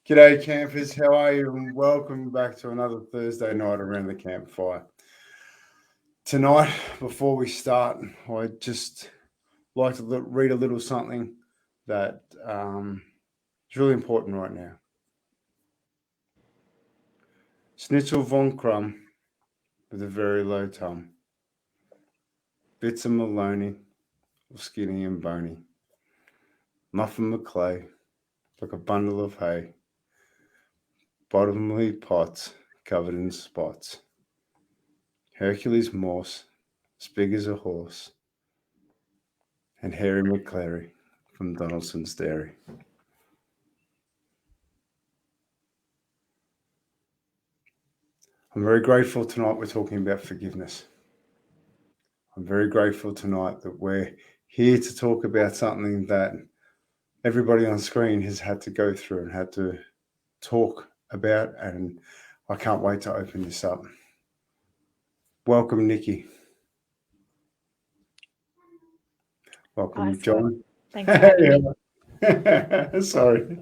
G'day, campers. How are you? And welcome back to another Thursday night around the campfire. Tonight, before we start, I'd just like to read a little something that is really important right now. Schnitzel von Krumm with a very low tum. Bits of Maloney, skinny and bony. Muffin McClay, like a bundle of hay. Bottomly pots covered in spots. Hercules Morse, as big as a horse. And Harry McClary from Donaldson's Dairy. I'm very grateful tonight we're talking about forgiveness. I'm very grateful tonight that we're here to talk about something that everybody on screen has had to go through and had to talk about, and I can't wait to open this up. Welcome, Nicque. Welcome, Hi, John. Thanks for having me. Sorry.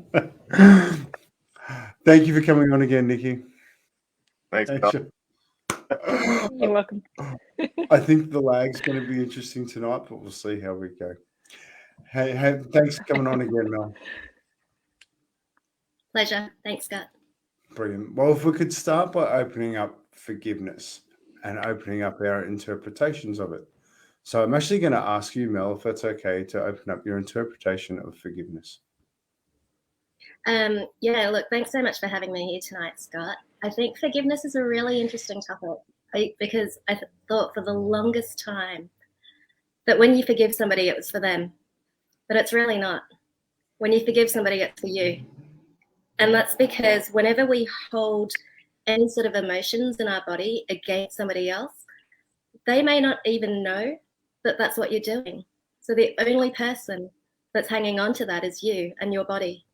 Thank you for coming on again, Nicque. Thanks, Scott. You're welcome. I think the lag's going to be interesting tonight, but we'll see how we go. Hey, thanks for coming on again, Mel. Pleasure. Thanks, Scott. Brilliant. Well, if we could start by opening up forgiveness and opening up our interpretations of it. So I'm actually going to ask you, Mel, if that's okay, to open up your interpretation of forgiveness. Yeah, look, thanks so much for having me here tonight, Scott. I think forgiveness is a really interesting topic because I thought for the longest time that when you forgive somebody, it was for them, but it's really not. When you forgive somebody, it's for you. And that's because whenever we hold any sort of emotions in our body against somebody else, they may not even know that that's what you're doing. So the only person that's hanging on to that is you and your body.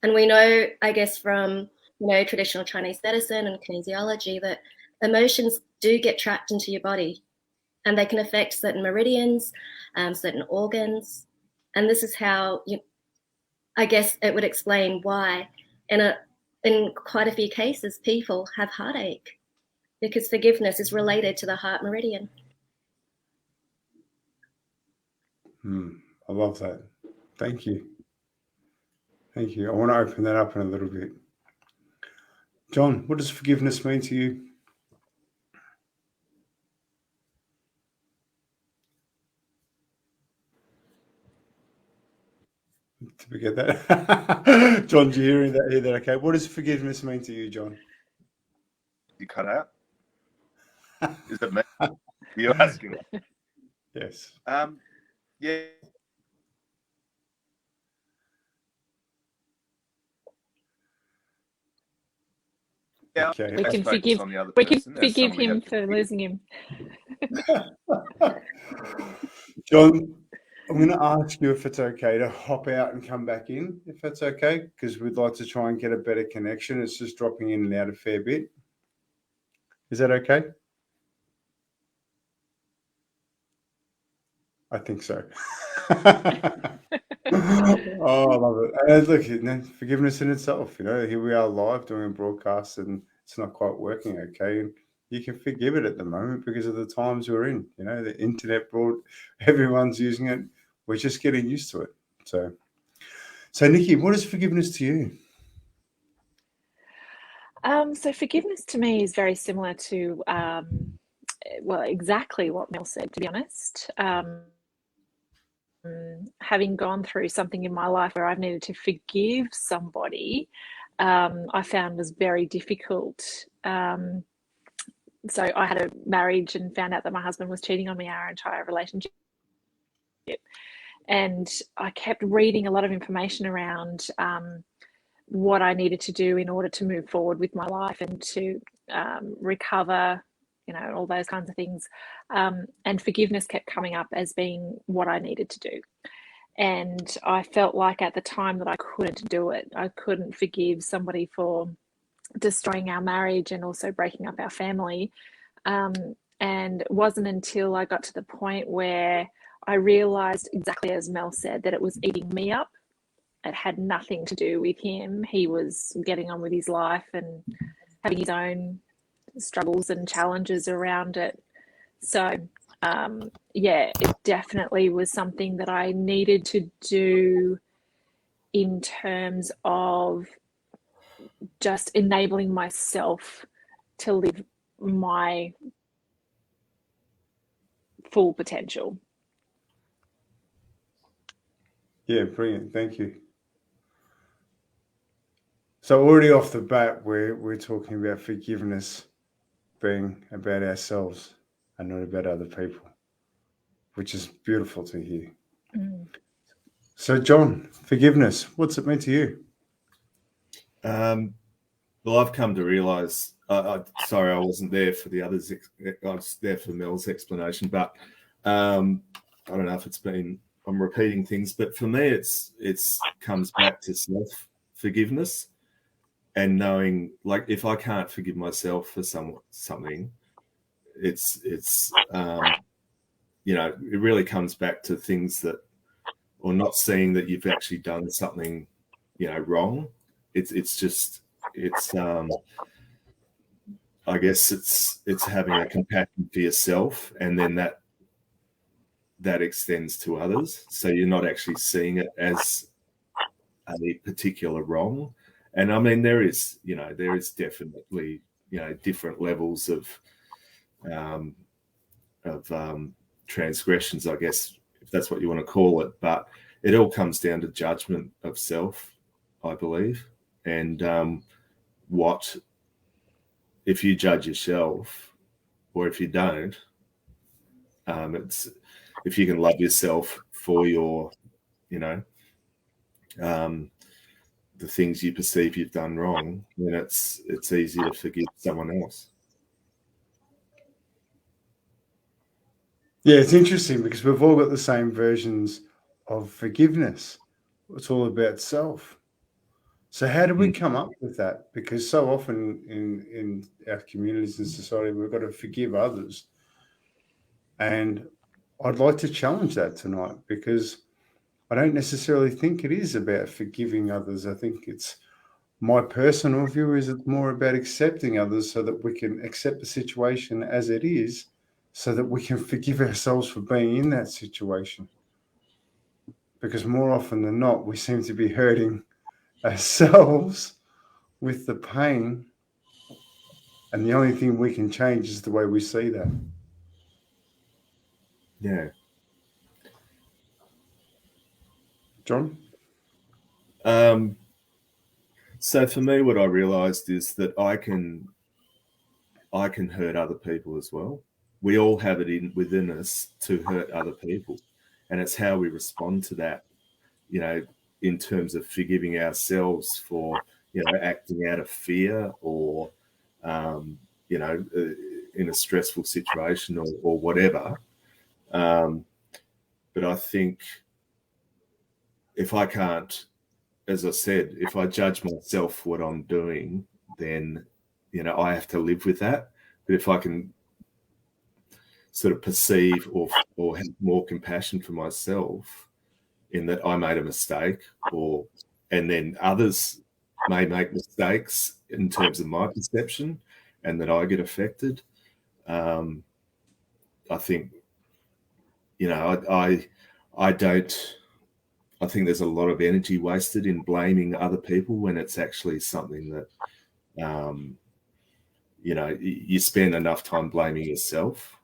And we know, I guess, from traditional Chinese medicine and kinesiology that emotions do get trapped into your body, and they can affect certain meridians, certain organs. And this is how I guess it would explain why in quite a few cases people have heartache, because forgiveness is related to the heart meridian. I love that. Thank you. Thank you. I want to open that up in a little bit. John, what does forgiveness mean to you? Did we get that? John, do you hear that? Okay. What does forgiveness mean to you, John? You cut out? Is it me? You're asking? Yes. Yeah. Okay. We can forgive him for losing him. John, I'm going to ask you if it's okay to hop out and come back in, if that's okay, because we'd like to try and get a better connection. It's just dropping in and out a fair bit. Is that okay? I think so. Oh, I love it. And look, forgiveness in itself, here we are live doing a broadcast and it's not quite working okay. And you can forgive it at the moment because of the times we're in. The internet everyone's using it. We're just getting used to it. So Nicque, what is forgiveness to you? So forgiveness to me is very similar to, exactly what Mel said, to be honest. Having gone through something in my life where I've needed to forgive somebody, I found was very difficult. So I had a marriage and found out that my husband was cheating on me our entire relationship. And I kept reading a lot of information around what I needed to do in order to move forward with my life and to recover, all those kinds of things. And forgiveness kept coming up as being what I needed to do. And I felt like at the time that I couldn't do it. I couldn't forgive somebody for destroying our marriage and also breaking up our family. And it wasn't until I got to the point where I realized, exactly as Mel said, that it was eating me up. it had nothing to do with him. He was getting on with his life and having his own struggles and challenges around it. So, yeah, it definitely was something that I needed to do in terms of just enabling myself to live my full potential. Yeah, brilliant. Thank you. So already off the bat, we're talking about forgiveness being about ourselves and not about other people, which is beautiful to hear. Mm. So, John, forgiveness, what's it mean to you? Well, I've come to realise. Sorry, I wasn't there for the others. I was there for Mel's explanation, but I don't know if it's been. I'm repeating things, but for me, it's comes back to self forgiveness and knowing, like, if I can't forgive myself for something, it's you know, it really comes back to things that, or not seeing that you've actually done something, you know, wrong. It's just I guess it's having a compassion for yourself, and then that extends to others. So you're not actually seeing it as a particular wrong. And I mean, there is definitely, you know, different levels of transgressions, I guess, if that's what you want to call it. But it all comes down to judgment of self, I believe. And what if you judge yourself, or if you don't, it's if you can love yourself for your, you know, the things you perceive you've done wrong, then it's easy to forgive someone else. Yeah, it's interesting because we've all got the same versions of forgiveness. It's all about self. So how do we come up with that? Because so often in our communities and society, we've got to forgive others. And I'd like to challenge that tonight, because I don't necessarily think it is about forgiving others. I think it's, my personal view is it's more about accepting others so that we can accept the situation as it is, so that we can forgive ourselves for being in that situation. Because more often than not, we seem to be hurting ourselves with the pain, and the only thing we can change is the way we see that. Yeah. John? So for me, what I realized is that I can hurt other people as well. We all have it within us to hurt other people, and it's how we respond to that, you know, in terms of forgiving ourselves for, you know, acting out of fear, or you know, in a stressful situation, or whatever. But I think if I can't, as I said, if I judge myself for what I'm doing, then, you know, I have to live with that. But if I can sort of perceive or have more compassion for myself, in that I made a mistake, and then others may make mistakes in terms of my perception, and that I get affected, I think, you know, I think there's a lot of energy wasted in blaming other people when it's actually something that, you know, you spend enough time blaming yourself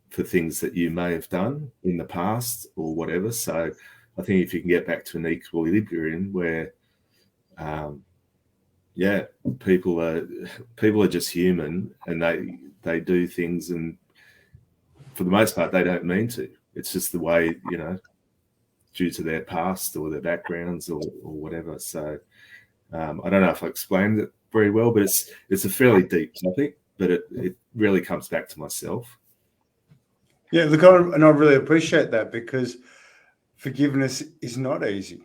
for things that you may have done in the past or whatever. So I think if you can get back to an equilibrium where, yeah, people are just human, and they do things, and for the most part they don't mean to. It's just the way, you know, due to their past or their backgrounds or whatever. So I don't know if I explained it very well, but it's a fairly deep topic, but it really comes back to myself. Yeah, look, and I really appreciate that, because forgiveness is not easy.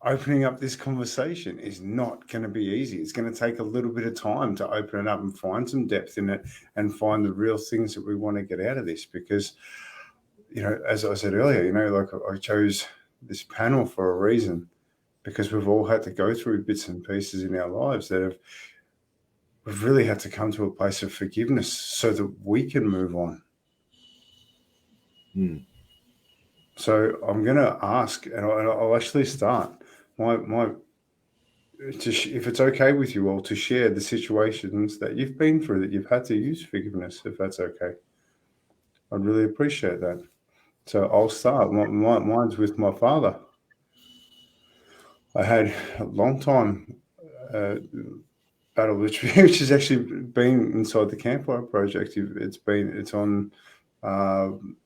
Opening up this conversation is not going to be easy. It's going to take a little bit of time to open it up and find some depth in it and find the real things that we want to get out of this. Because, you know, as I said earlier, you know, like I chose this panel for a reason, because we've all had to go through bits and pieces in our lives that we've really had to come to a place of forgiveness so that we can move on. So I'm going to ask, and I'll actually start if it's okay with you all, to share the situations that you've been through that you've had to use forgiveness, if that's okay. I'd really appreciate that. So I'll start. Mine's with my father. I had a long time battle, which has actually been inside the Campfire Project. It's on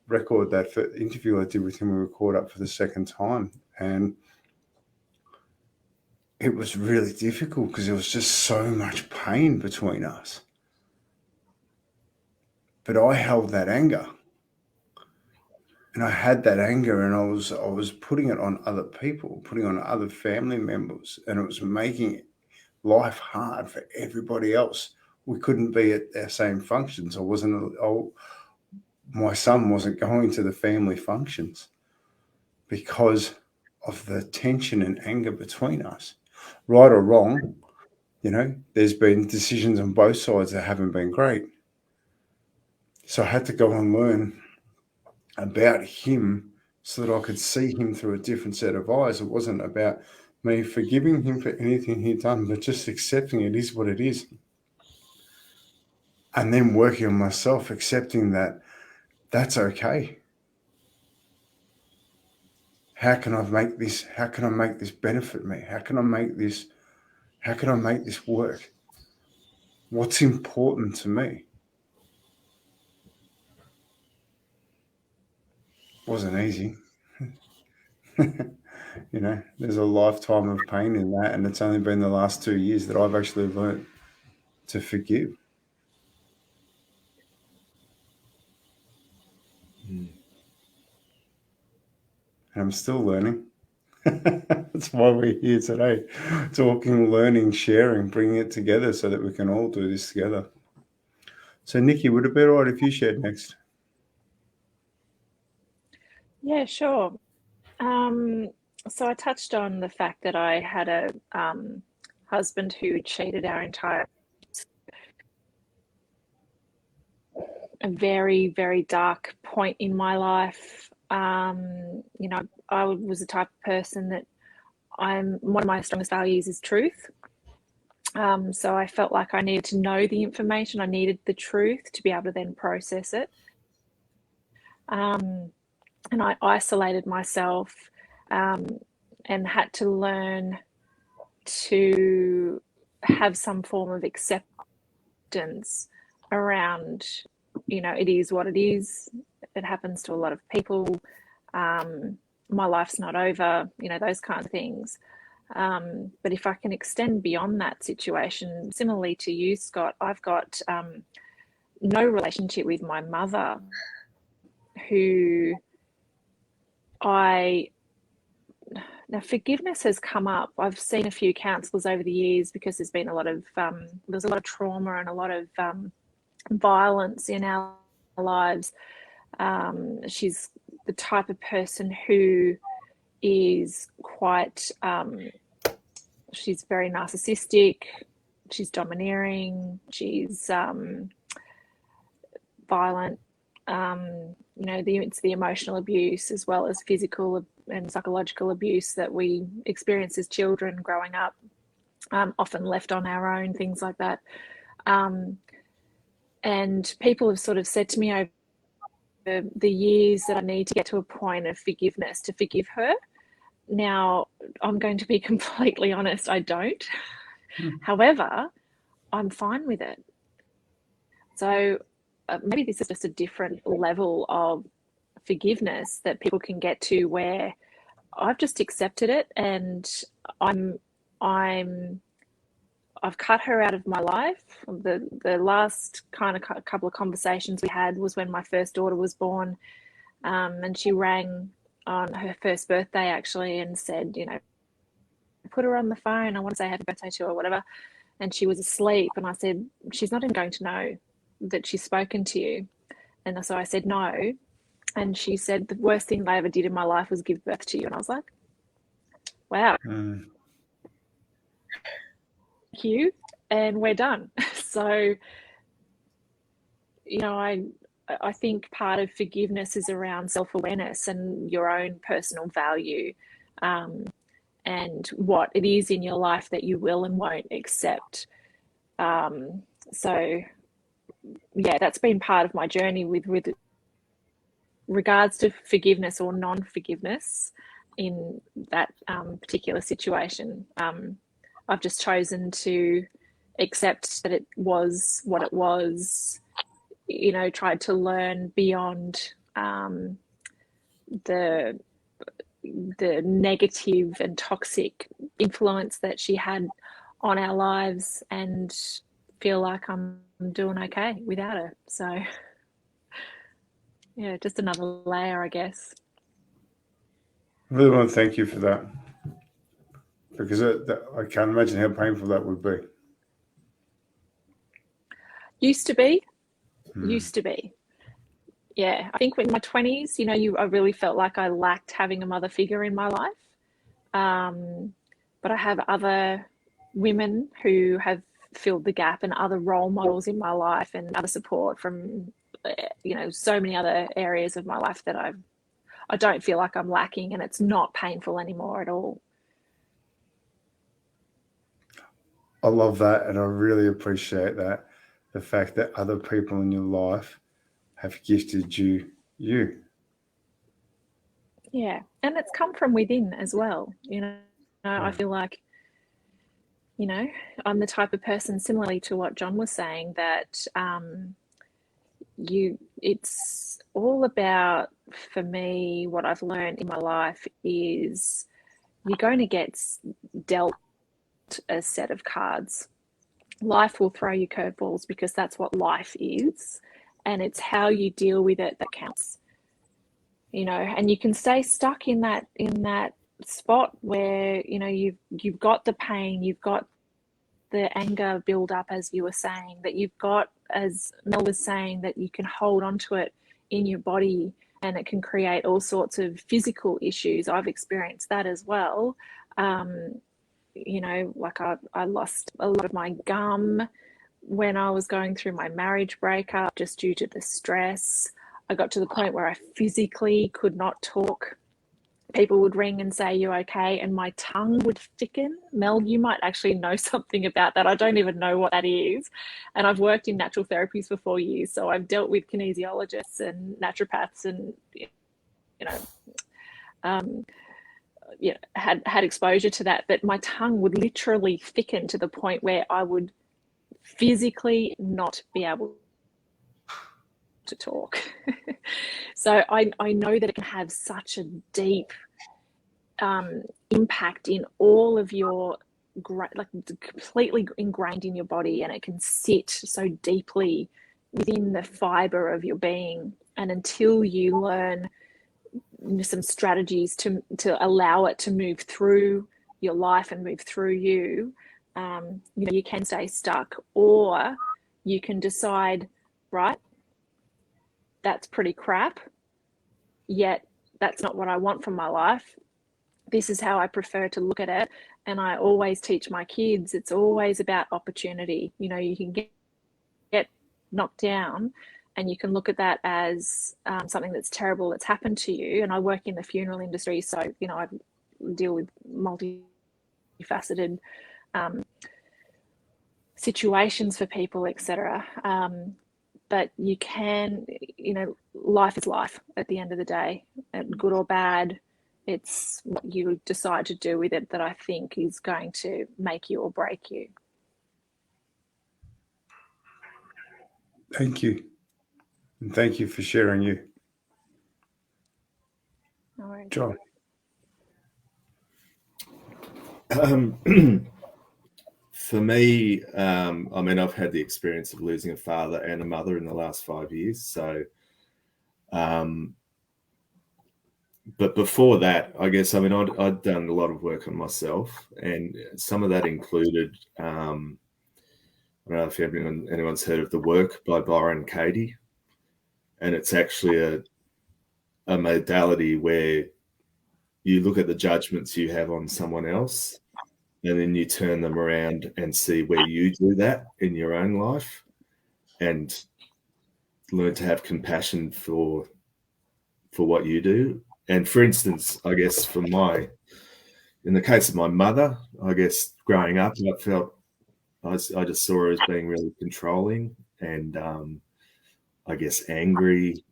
record, that interview I did with him. We were caught up for the second time, and it was really difficult because there was just so much pain between us. But I held that anger, and I had that anger, and I was putting it on other people, putting it on other family members, and it was making life hard for everybody else. We couldn't be at our same functions. My son wasn't going to the family functions because of the tension and anger between us. Right or wrong, there's been decisions on both sides that haven't been great. So I had to go and learn about him so that I could see him through a different set of eyes. It wasn't about me forgiving him for anything he'd done, but just accepting it is what it is. And then working on myself, accepting that that's okay. How can I make this benefit me? How can I make this work? What's important to me? Wasn't easy. There's a lifetime of pain in that, and it's only been the last 2 years that I've actually learned to forgive. And I'm still learning. That's why we're here today, talking, learning, sharing, bringing it together so that we can all do this together. So, Nicque, would it be all right if you shared next? Yeah, sure. So I touched on the fact that I had a husband who cheated our entire, a very, very dark point in my life. I was the type of person that one of my strongest values is truth. So I felt like I needed to know the information. I needed the truth to be able to then process it. And I isolated myself and had to learn to have some form of acceptance around, it is what it is. It happens to a lot of people. My life's not over, those kind of things. But if I can extend beyond that situation, similarly to you, Scott, I've got no relationship with my mother, who now forgiveness has come up. I've seen a few counsellors over the years because there's been a lot of trauma and a lot of violence in our lives. She's the type of person who is quite, she's very narcissistic, she's domineering, she's violent. It's the emotional abuse as well as physical and psychological abuse that we experience as children growing up, often left on our own, things like that. And people have sort of said to me over the years that I need to get to a point of forgiveness to forgive her. Now, I'm going to be completely honest, I don't. However, I'm fine with it. So maybe this is just a different level of forgiveness that people can get to, where I've just accepted it, and I've cut her out of my life. The last kind of couple of conversations we had was when my first daughter was born, and she rang on her first birthday actually and said, put her on the phone, I want to say happy birthday to her or whatever. And she was asleep, and I said, she's not even going to know that she's spoken to you. And so I said no. And she said, the worst thing I ever did in my life was give birth to you. And I was like, wow, thank you. And we're done. So, you know, I think part of forgiveness is around self-awareness and your own personal value, and what it is in your life that you will and won't accept. So yeah, that's been part of my journey with regards to forgiveness or non-forgiveness in that particular situation. I've just chosen to accept that it was what it was, you know, tried to learn beyond the negative and toxic influence that she had on our lives, and feel like I'm doing okay without her. So yeah, just another layer, I guess. I really want to thank you for that, because I can't imagine how painful that would be. Used to be. Yeah, I think in my 20s, you know, I really felt like I lacked having a mother figure in my life. But I have other women who have filled the gap, and other role models in my life, and other support from, you know, so many other areas of my life that I don't feel like I'm lacking, and it's not painful anymore at all. I love that, and I really appreciate that. The fact that other people in your life have gifted you. Yeah, and it's come from within as well. You know, I feel like, you know, I'm the type of person, similarly to what John was saying, that it's all about, for me, what I've learned in my life is you're going to get dealt a set of cards. Life will throw you curveballs, because that's what life is, and it's how you deal with it that counts. You know, and you can stay stuck in that spot where, you know, you've got the pain, you've got the anger build up, as you were saying, that you've got, as Mel was saying, that you can hold on to it in your body, and it can create all sorts of physical issues. I've experienced that as well. You know, like I lost a lot of my gum when I was going through my marriage breakup, just due to the stress. I got to the point where I physically could not talk. People would ring and say, "You okay?" And my tongue would thicken. Mel, you might actually know something about that. I don't even know what that is. And I've worked in natural therapies for 4 years. So I've dealt with kinesiologists and naturopaths, and, you know, had exposure to that. But my tongue would literally thicken to the point where I would physically not be able to talk. So I know that it can have such a deep impact in all of your, like, completely ingrained in your body, and it can sit so deeply within the fiber of your being. And until you learn some strategies to allow it to move through your life and move through you, you know, you can stay stuck, or you can decide, right, that's pretty crap, yet that's not what I want from my life. This is how I prefer to look at it. And I always teach my kids, it's always about opportunity. You know, you can get knocked down, and you can look at that as something that's terrible that's happened to you. And I work in the funeral industry, so, you know, I deal with multifaceted situations for people, etc. But you can, you know, life is life at the end of the day, good or bad. It's what you decide to do with it that I think is going to make you or break you. Thank you. And thank you for sharing you. All right. John. For me, I mean, I've had the experience of losing a father and a mother in the last 5 years. So, but before that, I guess, I mean, I'd done a lot of work on myself, and some of that included, I don't know if anyone's heard of The Work by Byron Katie. And it's actually a modality where you look at the judgments you have on someone else, and then you turn them around and see where you do that in your own life, and learn to have compassion for what you do. And for instance, I guess in the case of my mother, I guess growing up, I just saw her as being really controlling and I guess angry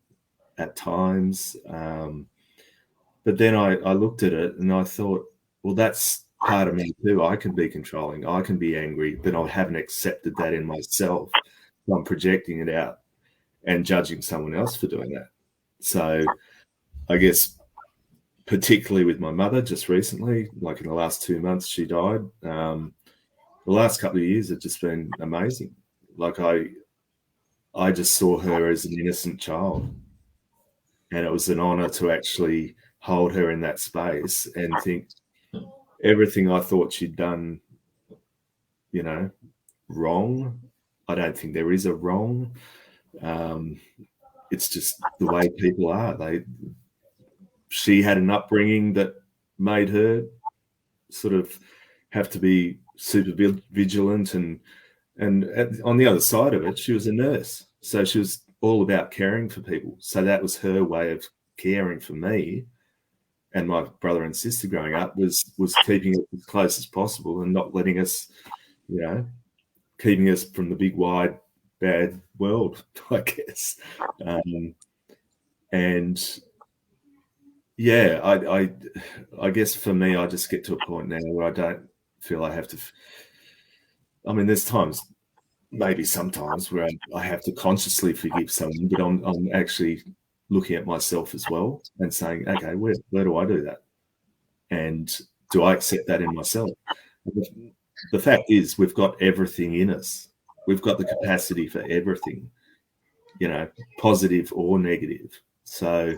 at times. But then I looked at it and I thought, well, that's part of me too. I can be controlling, I can be angry, but I haven't accepted that in myself. So I'm projecting it out and judging someone else for doing that. So I guess particularly with my mother just recently, like in the last 2 months, she died. The last couple of years have just been amazing. Like I just saw her as an innocent child, and it was an honor to actually hold her in that space and think everything I thought she'd done, wrong. I don't think there is a wrong. It's just the way people are. She had an upbringing that made her sort of have to be super vigilant, and on the other side of it, she was a nurse, so she was all about caring for people. So that was her way of caring for me and my brother and sister growing up, was keeping it as close as possible and not letting us, keeping us from the big wide bad world, I guess. And yeah, I guess for me, I just get to a point now where I don't feel I have to. I mean, there's times, maybe sometimes, where I have to consciously forgive someone, but I'm actually looking at myself as well and saying, okay, where do I do that? And do I accept that in myself? The fact is, we've got everything in us. We've got the capacity for everything, positive or negative. So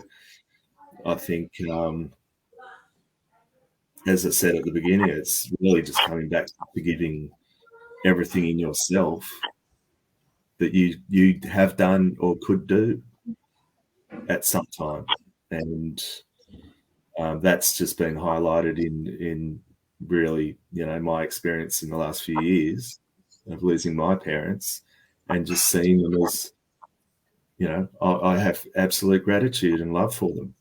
I think, as I said at the beginning, it's really just coming back to forgiving everything in yourself that you have done or could do at some time. And that's just been highlighted in really, my experience in the last few years of losing my parents and just seeing them as, I have absolute gratitude and love for them,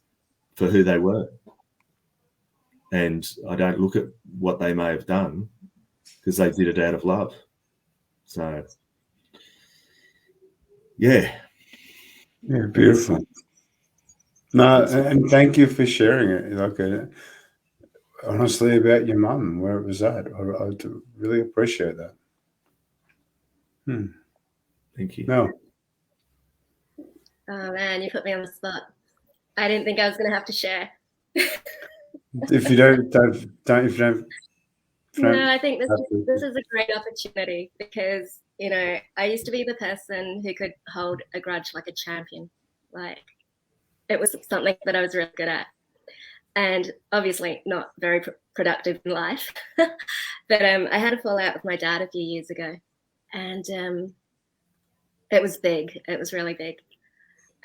for who they were. And I don't look at what they may have done, because they did it out of love. So, yeah. Yeah, beautiful. No, and thank you for sharing it. Like, honestly, about your mum, where it was at. I really appreciate that. Thank you. No. Oh man, you put me on the spot. I didn't think I was going to have to share. If you don't. No, I think this is a great opportunity, because I used to be the person who could hold a grudge like a champion. Like, it was something that I was really good at, and obviously not very productive in life. But I had a fallout with my dad a few years ago, and it was big. It was really big.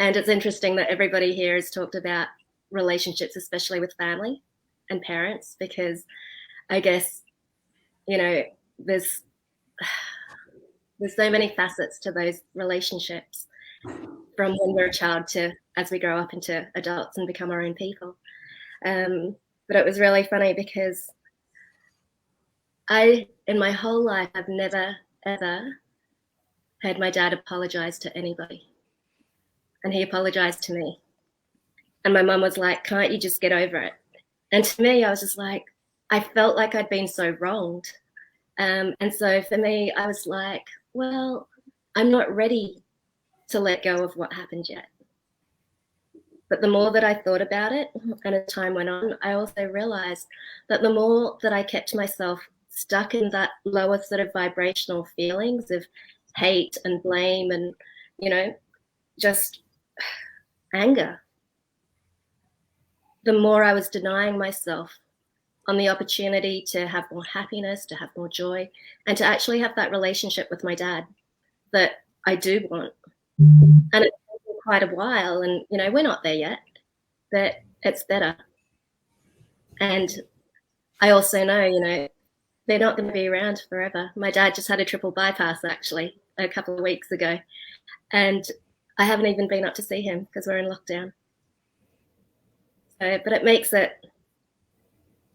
And it's interesting that everybody here has talked about relationships, especially with family and parents, because I guess, there's so many facets to those relationships, from when we're a child to as we grow up into adults and become our own people. But it was really funny, because in my whole life, I've never, ever heard my dad apologize to anybody. And he apologized to me. And my mum was like, can't you just get over it? And to me, I was just like, I felt like I'd been so wronged. And so for me, I was like, well, I'm not ready to let go of what happened yet. But the more that I thought about it, and as time went on, I also realized that the more that I kept myself stuck in that lower sort of vibrational feelings of hate and blame and, just anger, the more I was denying myself on the opportunity to have more happiness, to have more joy, and to actually have that relationship with my dad that I do want. And it's been quite a while, and we're not there yet, that it's better. And I also know, you know, they're not going to be around forever. My dad just had a triple bypass actually a couple of weeks ago, and I haven't even been up to see him because we're in lockdown. So, but it makes it,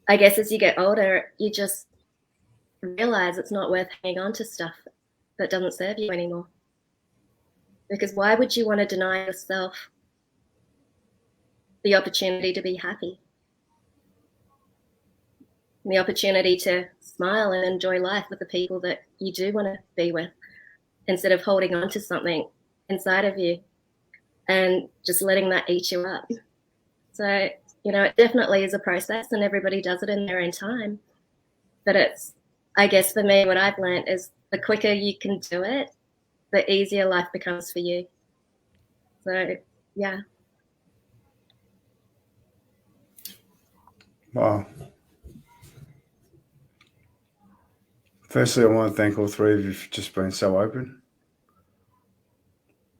I guess, as you get older, you just realize it's not worth hanging on to stuff that doesn't serve you anymore. Because why would you want to deny yourself the opportunity to be happy? The opportunity to smile and enjoy life with the people that you do want to be with, instead of holding on to something inside of you and just letting that eat you up. So, you know, it definitely is a process and everybody does it in their own time. But it's, I guess for me, what I've learned is the quicker you can do it, the easier life becomes for you. So, yeah. Wow. Firstly, I want to thank all three of you for just being so open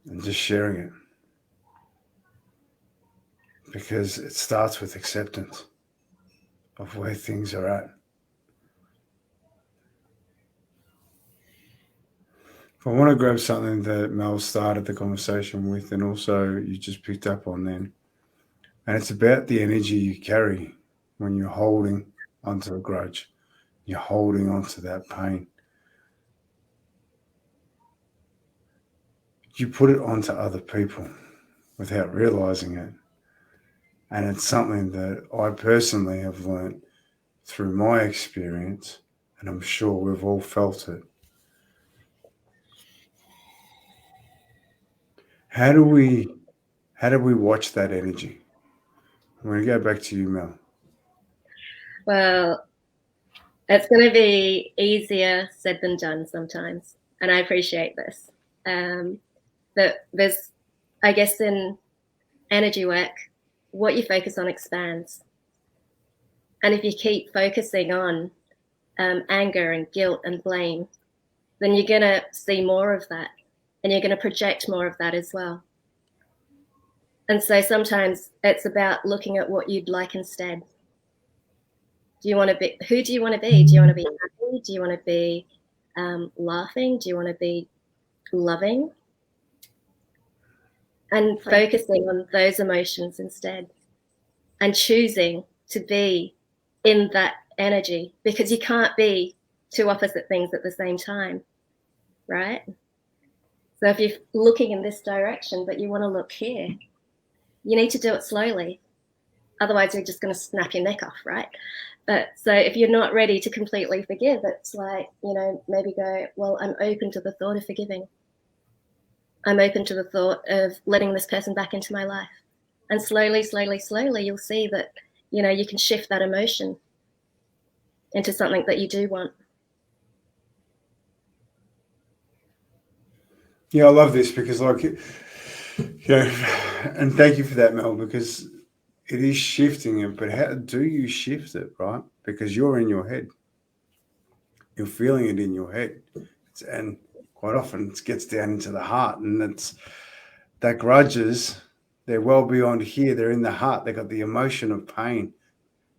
and just sharing it. Because it starts with acceptance of where things are at. I want to grab something that Mel started the conversation with and also you just picked up on then. And it's about the energy you carry when you're holding onto a grudge. You're holding onto that pain. You put it onto other people without realizing it. And it's something that I personally have learned through my experience, and I'm sure we've all felt it. How do we watch that energy? I'm going to go back to you, Mel. Well, it's going to be easier said than done sometimes, and I appreciate this. But there's, I guess, in energy work, what you focus on expands. And if you keep focusing on anger and guilt and blame, then you're going to see more of that, and you're going to project more of that as well. And so sometimes it's about looking at what you'd like instead. Do you want to be, who do you want to be? Do you want to be happy? Do you want to be laughing? Do you want to be loving? And focusing on those emotions instead and choosing to be in that energy, because you can't be two opposite things at the same time, right? So if you're looking in this direction but you want to look here, you need to do it slowly. Otherwise, you're just going to snap your neck off, right? But so if you're not ready to completely forgive, it's like, you know, maybe go, well, I'm open to the thought of forgiving. I'm open to the thought of letting this person back into my life. And slowly, slowly, slowly, you'll see that, you know, you can shift that emotion into something that you do want. Yeah, I love this because, like, you know, and thank you for that, Mel, because it is shifting it, but how do you shift it, right? Because you're in your head. You're feeling it in your head. And quite often it gets down into the heart, and it's that grudges, they're well beyond here. They're in the heart. They've got the emotion of pain.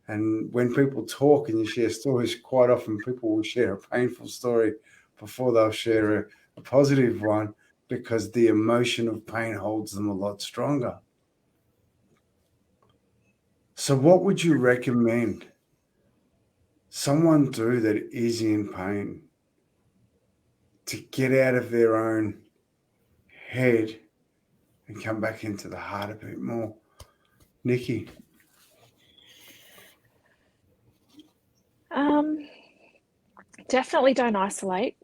And when people talk and you share stories, quite often people will share a painful story before they'll share a positive one, because the emotion of pain holds them a lot stronger. So what would you recommend someone do that is in pain to get out of their own head and come back into the heart a bit more? Nicque? Definitely don't isolate.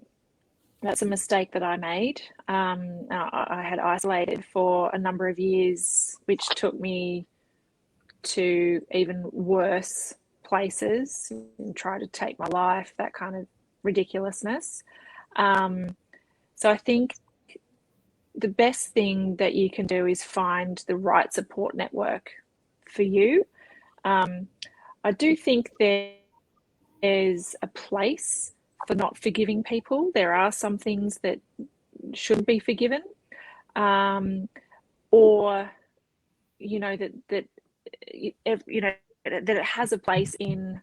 That's a mistake that I made. I had isolated for a number of years, which took me to even worse places and try to take my life, that kind of ridiculousness. So I think the best thing that you can do is find the right support network for you. I do think there's a place for not forgiving people. There are some things that shouldn't be forgiven, or, you know, that you know, that it has a place in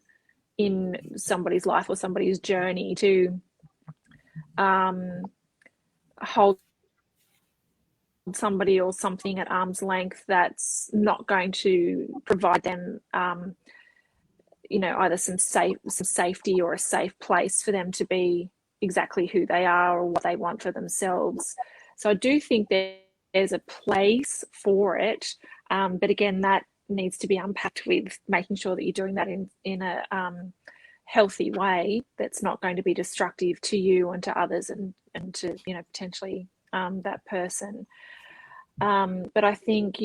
somebody's life or somebody's journey to hold somebody or something at arm's length that's not going to provide them you know, either some safety or a safe place for them to be exactly who they are or what they want for themselves. So I do think there's a place for it, but again, that needs to be unpacked with making sure that you're doing that in a healthy way that's not going to be destructive to you and to others and to, you know, potentially that person. But I think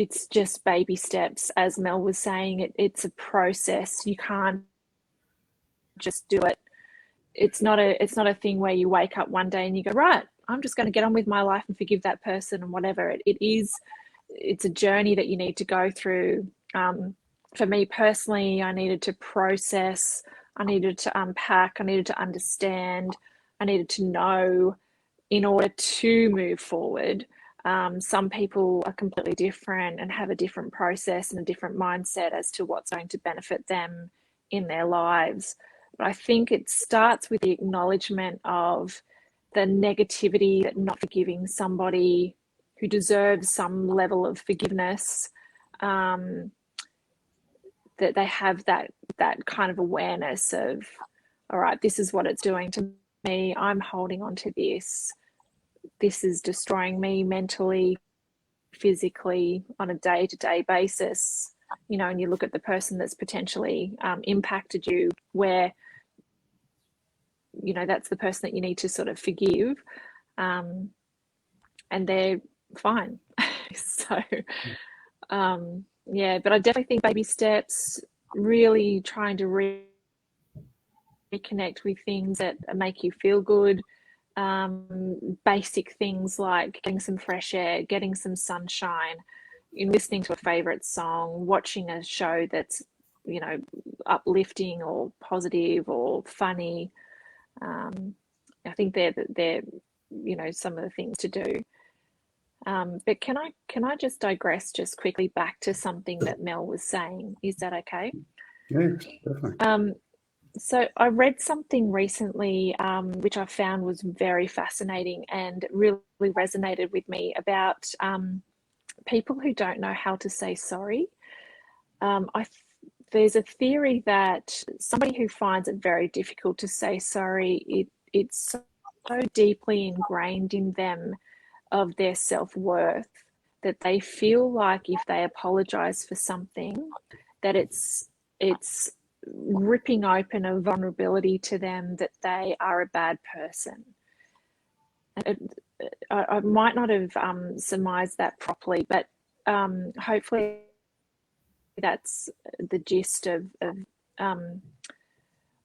it's just baby steps, as Mel was saying. It's a process. You can't just do it. It's not a thing where you wake up one day and you go, right, I'm just going to get on with my life and forgive that person and whatever. It's a journey that you need to go through. For me personally, I needed to process, I needed to unpack, I needed to understand, I needed to know in order to move forward. Some people are completely different and have a different process and a different mindset as to what's going to benefit them in their lives. But I think it starts with the acknowledgement of the negativity that not forgiving somebody who deserves some level of forgiveness, that they have that kind of awareness of, all right, this is what it's doing to me. I'm holding on to this. This is destroying me mentally, physically, on a day-to-day basis. You know, and you look at the person that's potentially impacted you, where, you know, that's the person that you need to sort of forgive, and they're fine. So, yeah, but I definitely think baby steps, really trying to reconnect with things that make you feel good. Basic things like getting some fresh air, getting some sunshine, listening to a favorite song, watching a show that's, you know, uplifting or positive or funny. I think they're you know, some of the things to do. But can I just digress just quickly back to something that Mel was saying? Is that okay? Yeah, definitely. So I read something recently, which I found was very fascinating and really resonated with me, about people who don't know how to say sorry. There's a theory that somebody who finds it very difficult to say sorry, it's so deeply ingrained in them of their self-worth that they feel like if they apologize for something, that it's ripping open a vulnerability to them, that they are a bad person. I might not have surmised that properly, but hopefully that's the gist of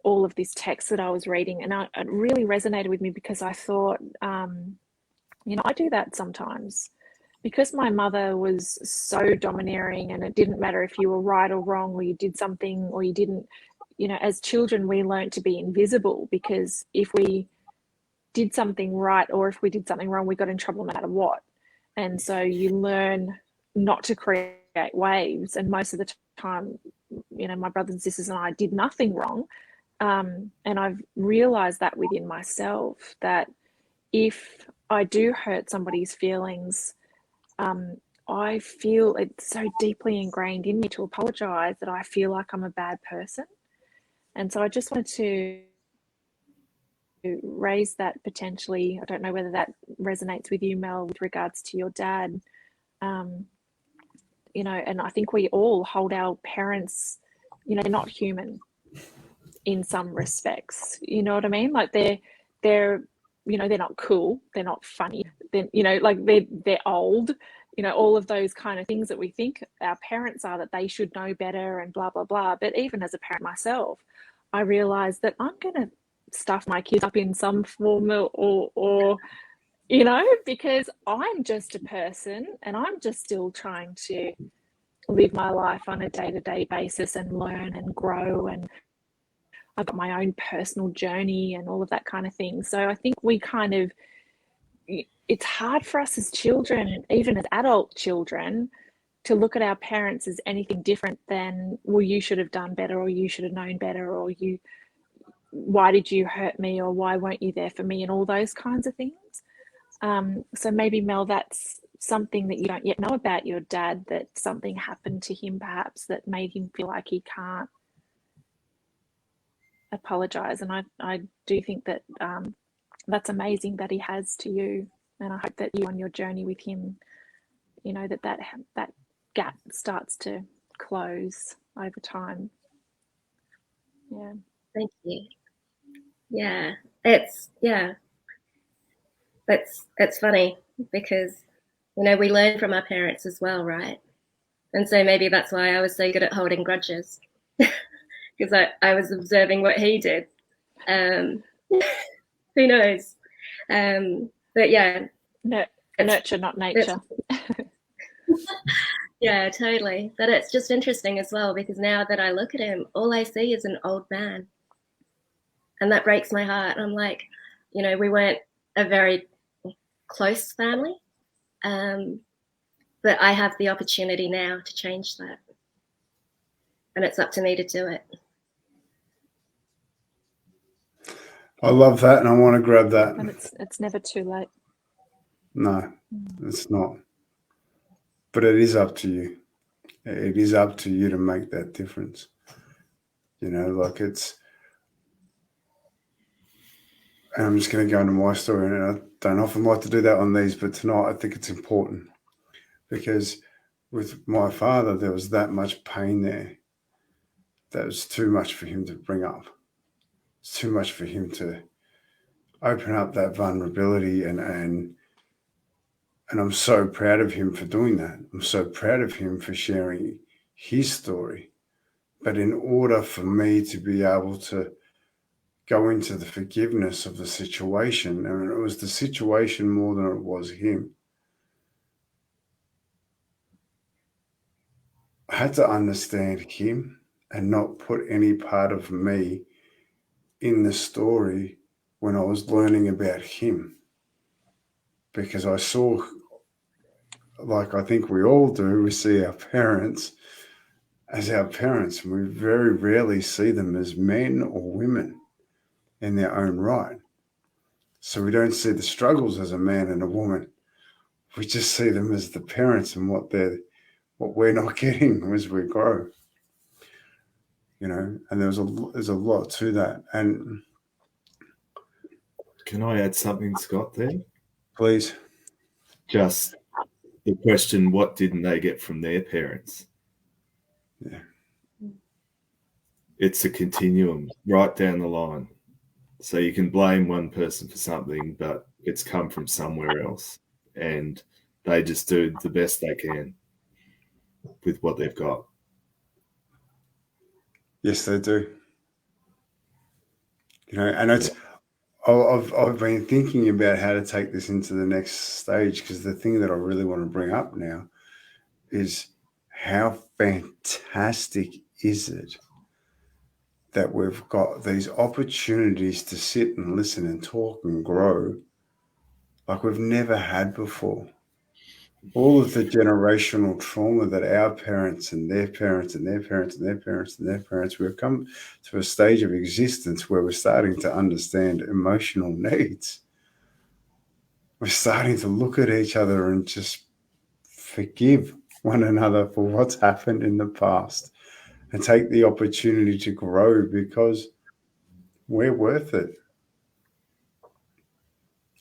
all of this text that I was reading. And it really resonated with me because I thought, you know, I do that sometimes. Because my mother was so domineering, and it didn't matter if you were right or wrong, or you did something or you didn't, you know, as children, we learned to be invisible, because if we did something right or if we did something wrong, we got in trouble no matter what. And so you learn not to create waves. And most of the time, you know, my brothers and sisters and I did nothing wrong. And I've realized that within myself, that if I do hurt somebody's feelings, I feel it's so deeply ingrained in me to apologize that I feel like I'm a bad person. And so I just wanted to raise that potentially. I don't know whether that resonates with you, Mel, with regards to your dad. You know, and I think we all hold our parents, you know, they're not human in some respects. You know what I mean? Like they're you know, they're not cool, they're not funny, then, you know, like they're old, you know, all of those kind of things that we think our parents are, that they should know better and blah blah blah. But even as a parent myself, I realized that I'm gonna stuff my kids up in some form or you know, because I'm just a person and I'm just still trying to live my life on a day-to-day basis and learn and grow, and I've got my own personal journey and all of that kind of thing. So I think we kind of, it's hard for us as children, even as adult children, to look at our parents as anything different than, well, you should have done better, or you should have known better, or why did you hurt me, or why weren't you there for me, and all those kinds of things. So maybe, Mel, that's something that you don't yet know about your dad, that something happened to him perhaps that made him feel like he can't apologize. And I do think that that's amazing that he has to you, and I hope that you, on your journey with him, you know, that gap starts to close over time. Yeah. Thank you. Yeah, it's funny because, you know, we learn from our parents as well, right? And so maybe that's why I was so good at holding grudges, because I was observing what he did. Who knows? But yeah, nurture, not nature. Yeah, totally. But it's just interesting as well, because now that I look at him, all I see is an old man. And that breaks my heart. I'm like, you know, we weren't a very close family, but I have the opportunity now to change that. And it's up to me to do it. I love that, and I want to grab that. And it's never too late. No, it's not. But it is up to you. It is up to you to make that difference. You know, like it's... And I'm just going to go into my story, and I don't often like to do that on these, but tonight I think it's important, because with my father, there was that much pain there. That was too much for him to bring up. It's too much for him to open up that vulnerability, and I'm so proud of him for doing that. I'm so proud of him for sharing his story. But in order for me to be able to go into the forgiveness of the situation, and it was the situation more than it was him, I had to understand him and not put any part of me in the story when I was learning about him. Because I saw, like I think we all do, we see our parents as our parents, and we very rarely see them as men or women in their own right. So we don't see the struggles as a man and a woman. We just see them as the parents, and what we're not getting as we grow. You know, and there's a lot to that. And can I add something, Scott, there? Please. Just the question, what didn't they get from their parents? Yeah. It's a continuum right down the line. So you can blame one person for something, but it's come from somewhere else, and they just do the best they can with what they've got. Yes, they do. You know, and it's... I've been thinking about how to take this into the next stage, because the thing that I really want to bring up now is how fantastic is it that we've got these opportunities to sit and listen and talk and grow like we've never had before. All of the generational trauma that our parents and their parents and their parents and their parents and their parents, we've come to a stage of existence where we're starting to understand emotional needs. We're starting to look at each other and just forgive one another for what's happened in the past, and take the opportunity to grow, because we're worth it.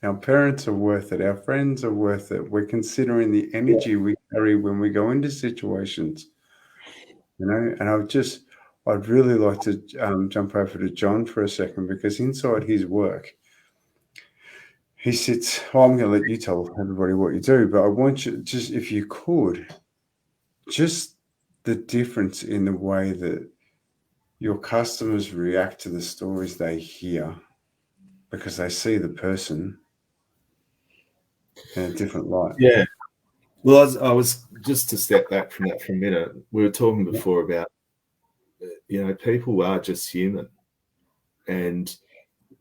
Our parents are worth it. Our friends are worth it. We're considering the energy we carry when we go into situations, you know. And I'd really like to jump over to John for a second, because inside his work, he sits... Oh, I'm going to let you tell everybody what you do, but I want you, just if you could, just the difference in the way that your customers react to the stories they hear, because they see the person in a different light. Yeah. Well, I was just to step back from that for a minute. We were talking before about, you know, people are just human, and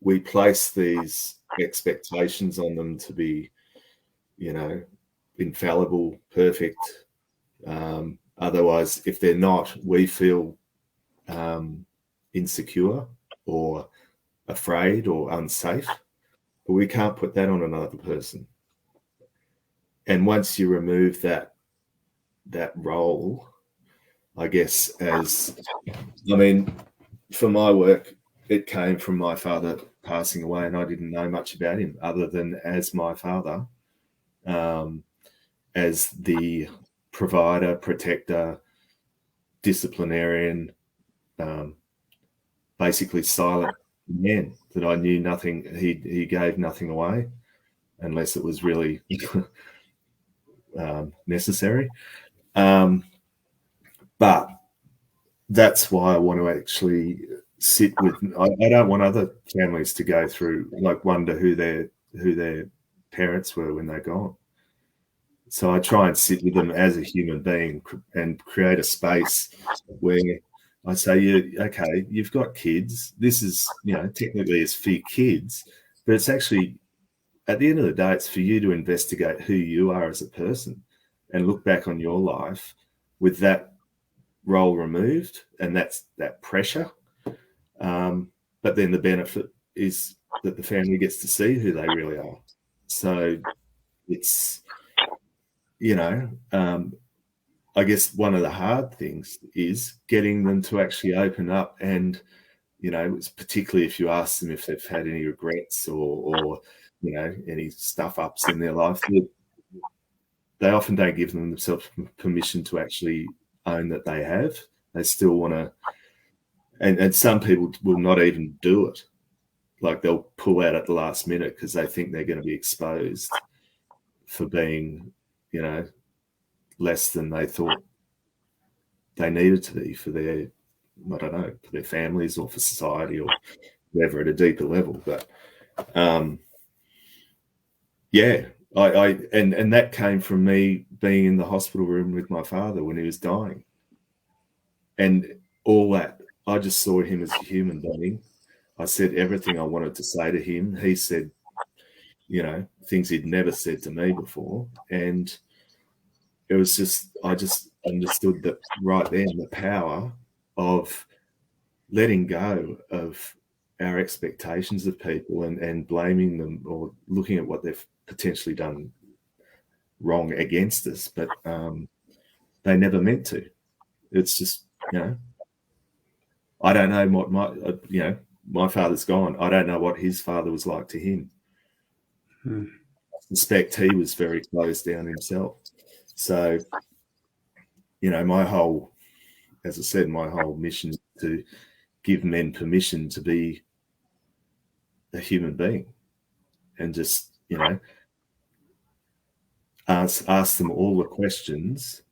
we place these expectations on them to be, you know, infallible, perfect, Otherwise, if they're not, we feel insecure or afraid or unsafe, but we can't put that on another person. And once you remove that role, I guess, for my work, it came from my father passing away, and I didn't know much about him other than as my father, as the provider, protector, disciplinarian, basically silent man that I knew nothing. He gave nothing away unless it was really necessary. But that's why I want to actually sit with. I don't want other families to go through, like, wonder who their parents were when they're gone. So I try and sit with them as a human being and create a space where I say, okay, you've got kids. This is, technically it's for your kids, but it's actually, at the end of the day, it's for you to investigate who you are as a person and look back on your life with that role removed and that pressure. But then the benefit is that the family gets to see who they really are. So it's, I guess one of the hard things is getting them to actually open up, and it's particularly if you ask them if they've had any regrets or any stuff ups in their life, they often don't give themselves permission to actually own that they have. They still want to, and some people will not even do it. Like, they'll pull out at the last minute because they think they're going to be exposed for being, less than they thought they needed to be for their, I don't know, for their families or for society or whatever at a deeper level. But yeah, and that came from me being in the hospital room with my father when he was dying, and all that. I just saw him as a human being. I said everything I wanted to say to him. He said, things he'd never said to me before, and it was just, I just understood that right then, the power of letting go of our expectations of people and blaming them or looking at what they've potentially done wrong against us, but they never meant to. It's just, I don't know what my father's gone. I don't know what his father was like to him. I suspect he was very closed down himself. So, my whole mission is to give men permission to be a human being and just, ask them all the questions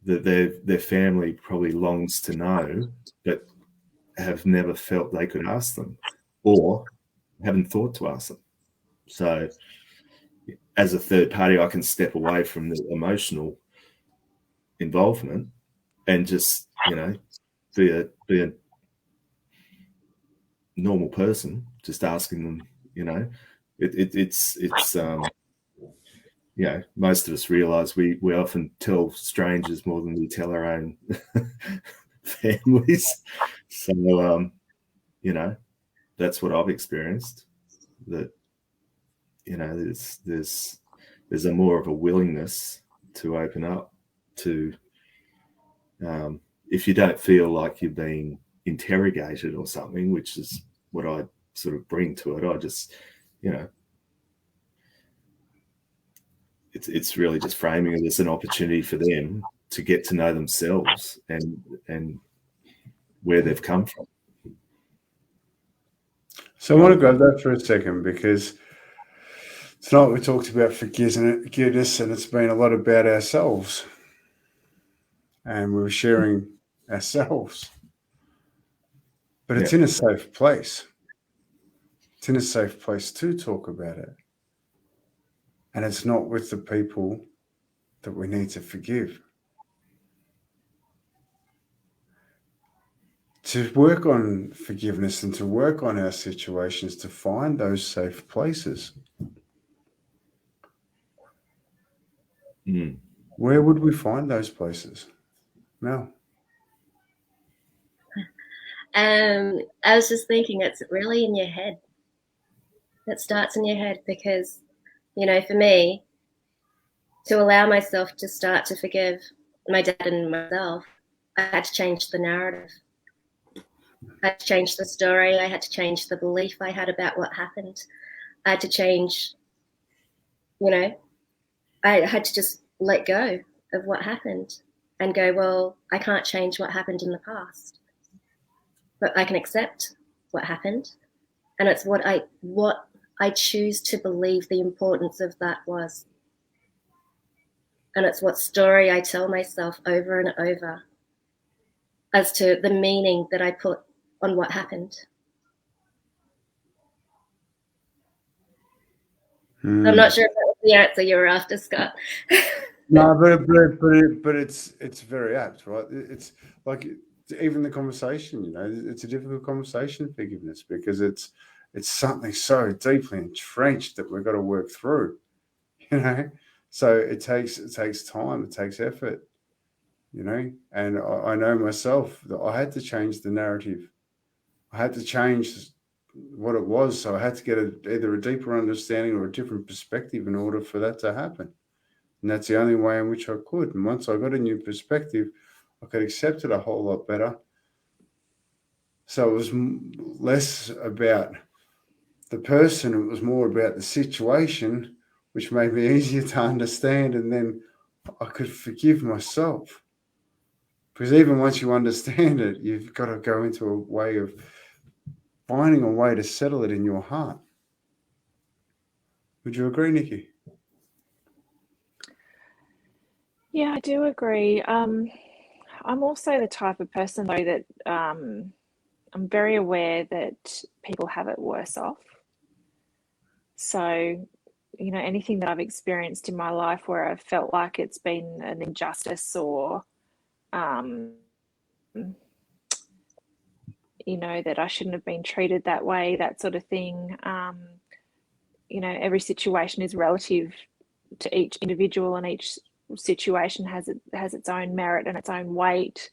that their family probably longs to know, but have never felt they could ask them or haven't thought to ask them. So as a third party, I can step away from the emotional involvement and just, be a normal person, just asking them, it's most of us realize we often tell strangers more than we tell our own families. So, that's what I've experienced, that, there's a more of a willingness to open up to, if you don't feel like you're being interrogated or something, which is what I sort of bring to it. I just, it's really just framing it as an opportunity for them to get to know themselves and where they've come from. So I want to grab that for a second, because tonight we talked about forgiveness, and it's been a lot about ourselves, and we were sharing ourselves. But it's in a safe place. It's in a safe place to talk about it. And it's not with the people that we need to forgive. To work on forgiveness and to work on our situations, to find those safe places. Where would we find those places? Mel? I was just thinking it's really in your head. It starts in your head because, you know, for me, to allow myself to start to forgive my dad and myself, I had to change the narrative. I had to change the story. I had to change the belief I had about what happened. I had to change, you know, I had to just let go of what happened and go, well, I can't change what happened in the past, but I can accept what happened. And it's what I choose to believe the importance of that was. And it's what story I tell myself over and over as to the meaning that I put on what happened. I'm not sure if that was the answer you were after, Scott. No, but it's very apt, right? It's like even the conversation, you know, it's a difficult conversation, forgiveness, because it's something so deeply entrenched that we've got to work through, you know. So it takes time, it takes effort, you know. And I know myself that I had to change the narrative. I had to change what it was, so I had to get either a deeper understanding or a different perspective in order for that to happen. And that's the only way in which I could. And once I got a new perspective, I could accept it a whole lot better. So it was less about the person, it was more about the situation, which made me easier to understand. And then I could forgive myself. Because even once you understand it, you've got to go into a way of finding a way to settle it in your heart. Would you agree, Nicque? Yeah, I do agree. I'm also the type of person, though, that I'm very aware that people have it worse off. So, you know, anything that I've experienced in my life where I've felt like it's been an injustice or, you know, that I shouldn't have been treated that way, that sort of thing. You know, every situation is relative to each individual, and each situation has its own merit and its own weight.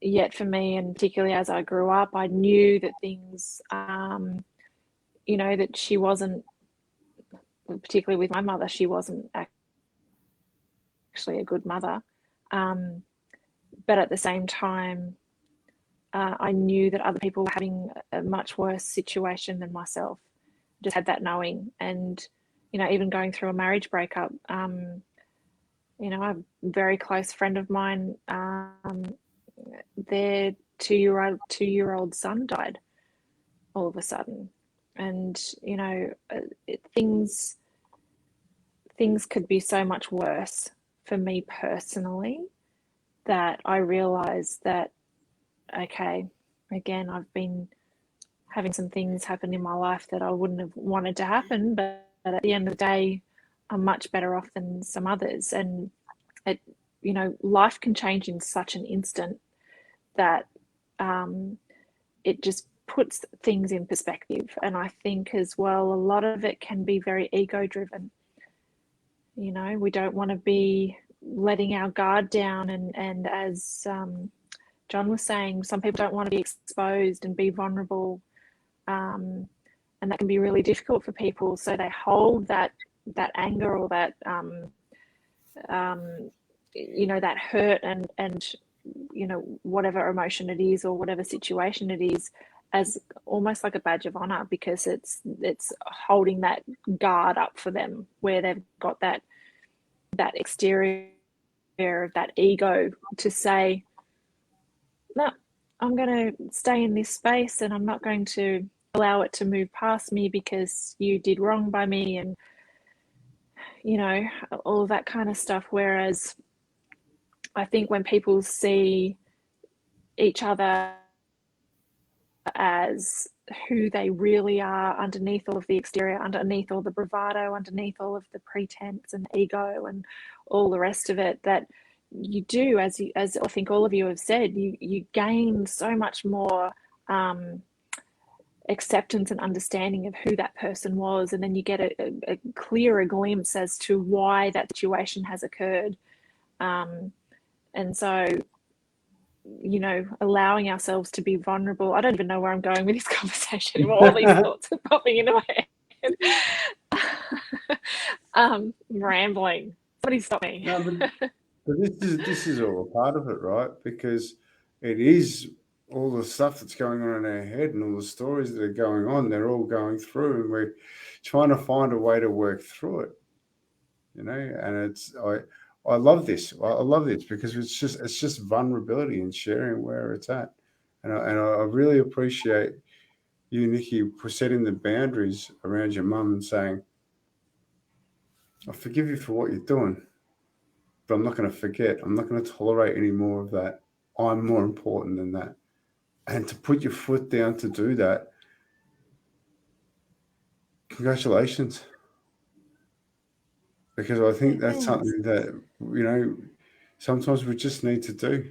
Yet for me, and particularly as I grew up, I knew that things, you know, that she wasn't, particularly with my mother, she wasn't actually a good mother. But at the same time, I knew that other people were having a much worse situation than myself. Just had that knowing. And, you know, even going through a marriage breakup, you know, a very close friend of mine, their two-year-old son died all of a sudden. And, you know, things could be so much worse for me personally, that I realized that, okay, again, I've been having some things happen in my life that I wouldn't have wanted to happen, but at the end of the day, I'm much better off than some others. And it, you know, life can change in such an instant that it just puts things in perspective. And I think as well, a lot of it can be very ego driven. You know, we don't want to be letting our guard down, and as John was saying, some people don't want to be exposed and be vulnerable, and that can be really difficult for people. So they hold that anger or that you know, that hurt and you know, whatever emotion it is or whatever situation it is, as almost like a badge of honor, because it's holding that guard up for them, where they've got that exterior of that ego to say, no, I'm going to stay in this space and I'm not going to allow it to move past me because you did wrong by me, and, you know, all of that kind of stuff. Whereas I think when people see each other as who they really are underneath all of the exterior, underneath all the bravado, underneath all of the pretense and ego and all the rest of it, that you do, as I think all of you have said, you gain so much more acceptance and understanding of who that person was, and then you get a clearer glimpse as to why that situation has occurred. And so, you know, allowing ourselves to be vulnerable. I don't even know where I'm going with this conversation anymore. All these thoughts are popping into my head. Rambling. Somebody stop me. No, but this is all a part of it, right? Because it is all the stuff that's going on in our head and all the stories that are going on. They're all going through, and we're trying to find a way to work through it. You know, and I love this. I love this because it's just vulnerability and sharing where it's at, and I really appreciate you, Nicque, for setting the boundaries around your mum and saying, "I forgive you for what you're doing, but I'm not going to forget. I'm not going to tolerate any more of that. I'm more important than that." And to put your foot down to do that, congratulations. Because I think that's something that, you know, sometimes we just need to do,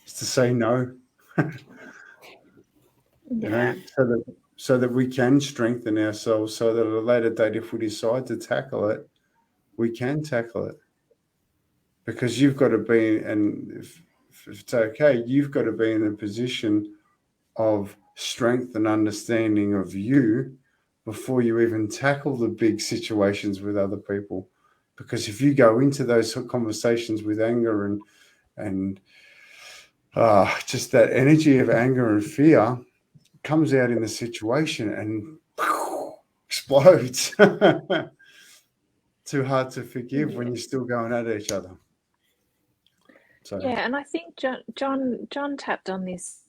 is to say no. You know, so that we can strengthen ourselves, so that at a later date, if we decide to tackle it, we can tackle it. Because you've got to be, and if it's okay, you've got to be in a position of strength and understanding of you before you even tackle the big situations with other people. Because if you go into those conversations with anger and just that energy of anger and fear comes out in the situation and explodes. Too hard to forgive when you're still going at each other. So. Yeah, and I think John tapped on this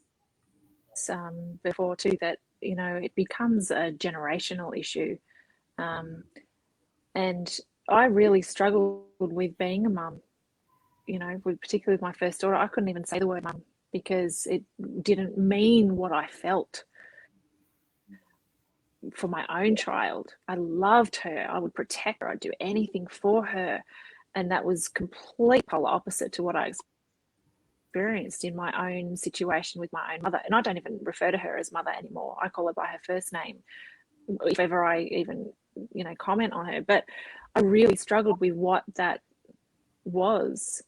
before too, that, you know, it becomes a generational issue. And I really struggled with being a mum, you know, particularly with my first daughter. I couldn't even say the word mum because it didn't mean what I felt for my own child. I loved her. I would protect her. I'd do anything for her. And that was complete polar opposite to what I experienced in my own situation with my own mother. And I don't even refer to her as mother anymore. I call her by her first name, if ever I even, you know, comment on her. But I really struggled with what that was,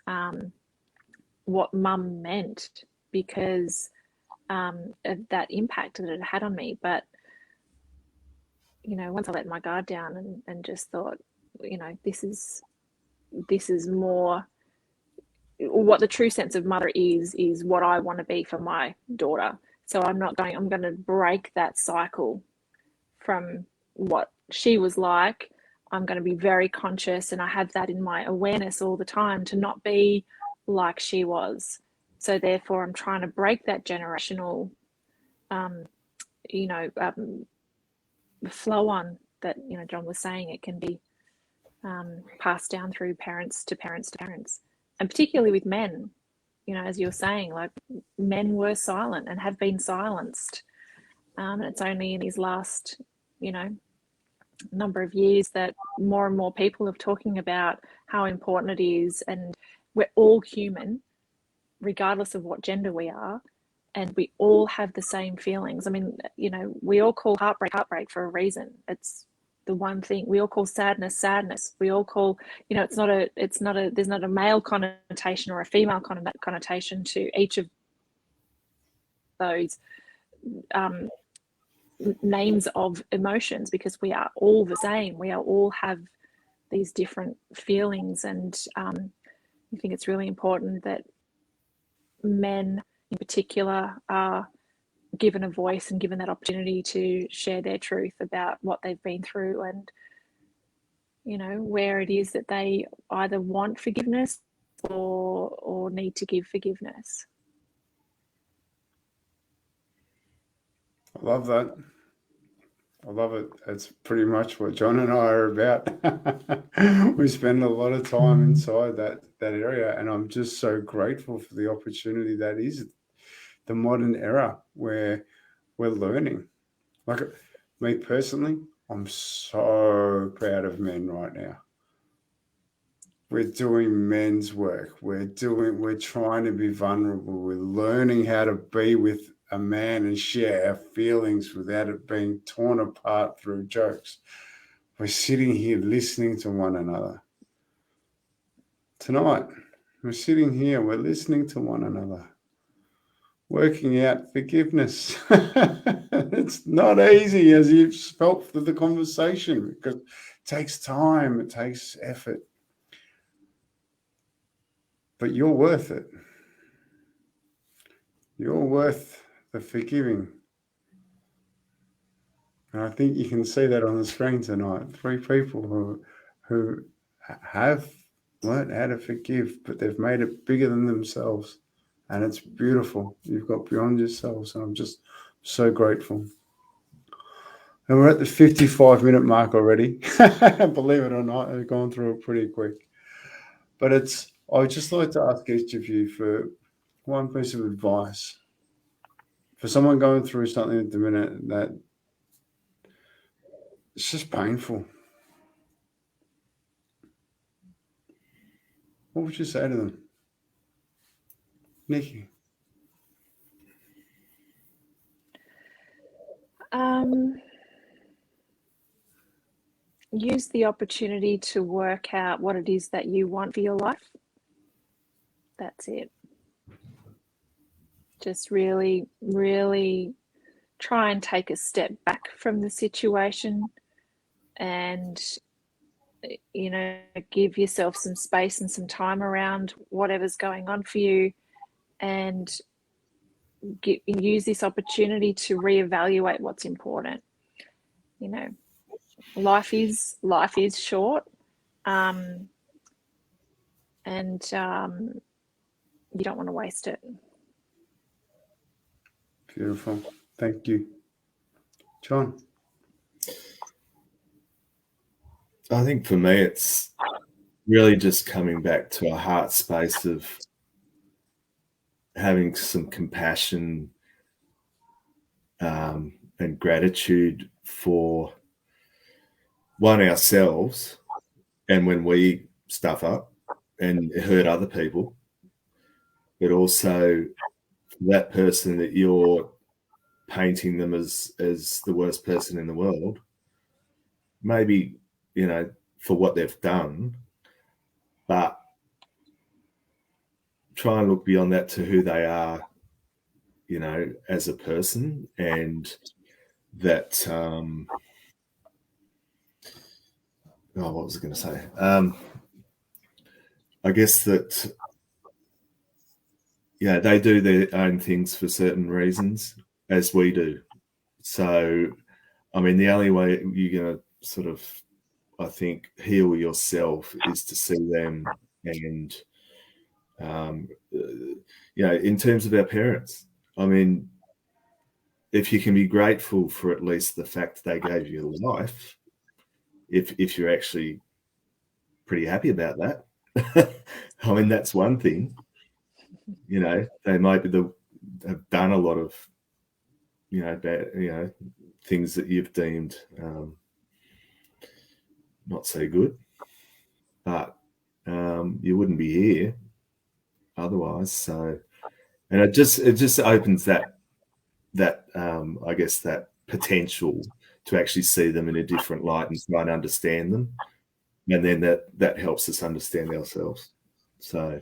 what mum meant, because of that impact that it had on me. But, you know, once I let my guard down and just thought, you know, this is more what the true sense of mother is what I want to be for my daughter. So I'm going to break that cycle from what she was like. I'm going to be very conscious, and I have that in my awareness all the time, to not be like she was. So therefore I'm trying to break that generational flow on that, you know, John was saying. It can be passed down through parents to parents to parents, and particularly with men, you know, as you were saying, like, men were silent and have been silenced, and it's only in these last, you know, number of years that more and more people are talking about how important it is, and we're all human regardless of what gender we are, and we all have the same feelings. I mean, you know, we all call heartbreak for a reason. It's the one thing. We all call sadness. We all call, you know, there's not a male connotation or a female connotation to each of those names of emotions, because we are all the same. We all have these different feelings, and I think it's really important that men in particular are given a voice and given that opportunity to share their truth about what they've been through, and, you know, where it is that they either want forgiveness or need to give forgiveness. I love that. I love it. It's pretty much what John and I are about. We spend a lot of time inside that area, and I'm just so grateful for the opportunity that is the modern era where we're learning. Like, me personally, I'm so proud of men right now. We're doing men's work. We're trying to be vulnerable. We're learning how to be with a man and share our feelings without it being torn apart through jokes. We're sitting here listening to one another. Tonight, we're sitting here, we're listening to one another, working out forgiveness. It's not easy, as you've felt through the conversation, because it takes time, it takes effort. But you're worth it. You're worth the forgiving. And I think you can see that on the screen tonight. 3 people who have learned how to forgive, but they've made it bigger than themselves. And it's beautiful. You've got beyond yourselves. And I'm just so grateful. And we're at the 55-minute mark already. Believe it or not, I've gone through it pretty quick. But I'd just like to ask each of you for one piece of advice. For someone going through something at the minute that it's just painful, what would you say to them? Nicque? Use the opportunity to work out what it is that you want for your life. That's it. Just really, really try and take a step back from the situation and, you know, give yourself some space and some time around whatever's going on for you, and use this opportunity to reevaluate what's important. You know, life is short, and you don't want to waste it. Beautiful. Thank you. John? I think for me, it's really just coming back to a heart space of having some compassion and gratitude for one, ourselves, and when we stuff up and hurt other people, but also that person that you're painting them as the worst person in the world, maybe, you know, for what they've done, but try and look beyond that to who they are, you know, as a person. And that what was I going to say? I guess that, yeah, they do their own things for certain reasons, as we do. So, I mean, the only way you're going to sort of, I think, heal yourself is to see them. And, you know, in terms of our parents, I mean, if you can be grateful for at least the fact they gave you life, if you're actually pretty happy about that, I mean, that's one thing. You know, they might have done a lot of, you know, bad, you know, things that you've deemed not so good, but you wouldn't be here otherwise. So, and it just opens that I guess that potential to actually see them in a different light and try and understand them, and then that helps us understand ourselves. So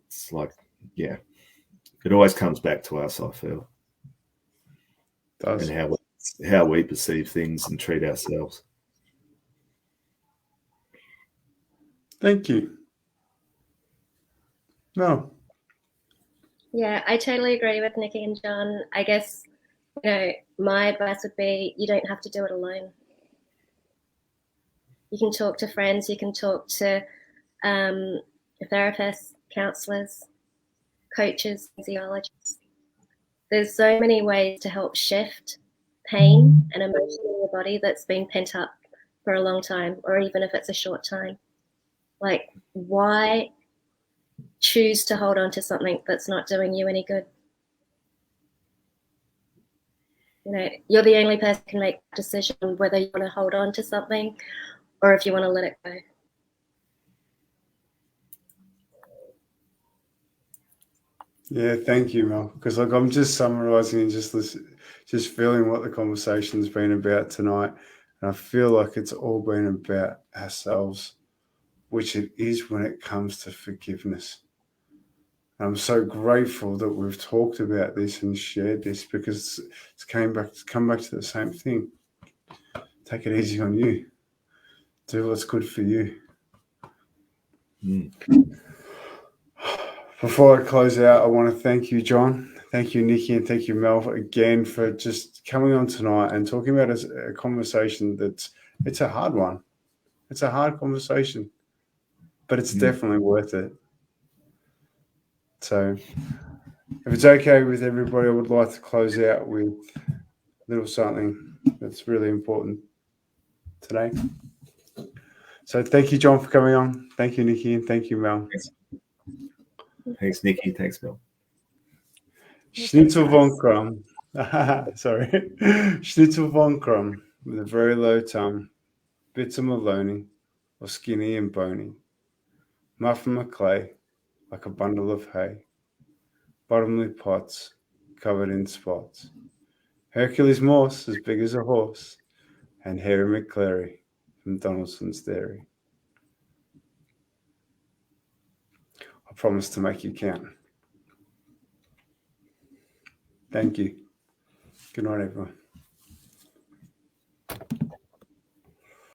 it's like, yeah, it always comes back to us, I feel, and how we perceive things and treat ourselves. Thank you. No. Yeah, I totally agree with Nicque and John. I guess, you know, my advice would be you don't have to do it alone. You can talk to friends, you can talk to therapists, counselors, coaches, physiologists. There's so many ways to help shift pain and emotion in your body that's been pent up for a long time, or even if it's a short time. Like, why choose to hold on to something that's not doing you any good? You know, you're the only person who can make a decision whether you want to hold on to something or if you want to let it go. Yeah, thank you, Mel. Because like I'm just summarising and just feeling what the conversation's been about tonight, and I feel like it's all been about ourselves, which it is when it comes to forgiveness. And I'm so grateful that we've talked about this and shared this because it's come back to the same thing. Take it easy on you. Do what's good for you. Before I close out, I want to thank you, John. Thank you, Nicque, and thank you, Mel, again for just coming on tonight and talking about a conversation it's a hard one. It's a hard conversation, but it's definitely worth it. So if it's okay with everybody, I would like to close out with a little something that's really important today. So thank you, John, for coming on. Thank you, Nicque, and thank you, Mel. Thanks, Nicque. Thanks, Mel. Schnitzel von Krum. Sorry. Schnitzel von Krum with a very low tongue. Bits of Maloney, or skinny and bony. Muffin of clay, like a bundle of hay. Bottomly pots, covered in spots. Hercules Morse, as big as a horse. And Harry McClary from Donaldson's Dairy. I promise to make you count. Thank you. Good night, everyone.